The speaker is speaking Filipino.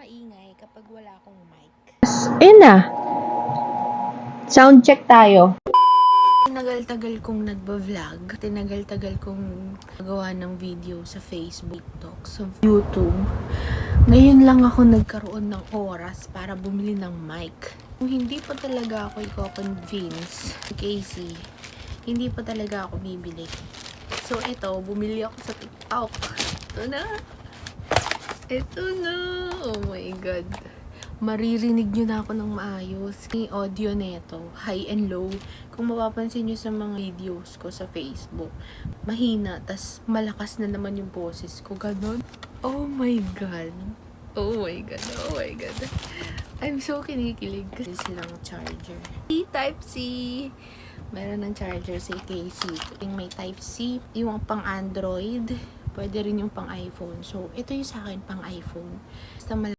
maingay kapag wala akong mic. Ayun na. Sound check tayo. Tinagal-tagal kong nagba-vlog. Tinagal-tagal kong nagawa ng video sa Facebook, TikTok, sa YouTube. Ngayon lang ako nagkaroon ng oras para bumili ng mic. Kung hindi pa talaga ako i-convince, Casey, hindi pa talaga ako bibili. So, ito, bumili ako sa TikTok. Ito na. Ito na. Oh my God. Maririnig nyo na ako ng maayos. Yung audio neto, high and low. Kung mapapansin nyo sa mga videos ko sa Facebook, mahina, tas malakas na naman yung boses ko. Ganon. Oh my God. Oh my God. Oh my God. I'm so kinikilig kasi silang charger. Type-C. Meron ng charger si Casey. Yung may Type-C, yung pang Android, pwede rin yung pang iPhone. So, ito yung sa akin pang iPhone. Basta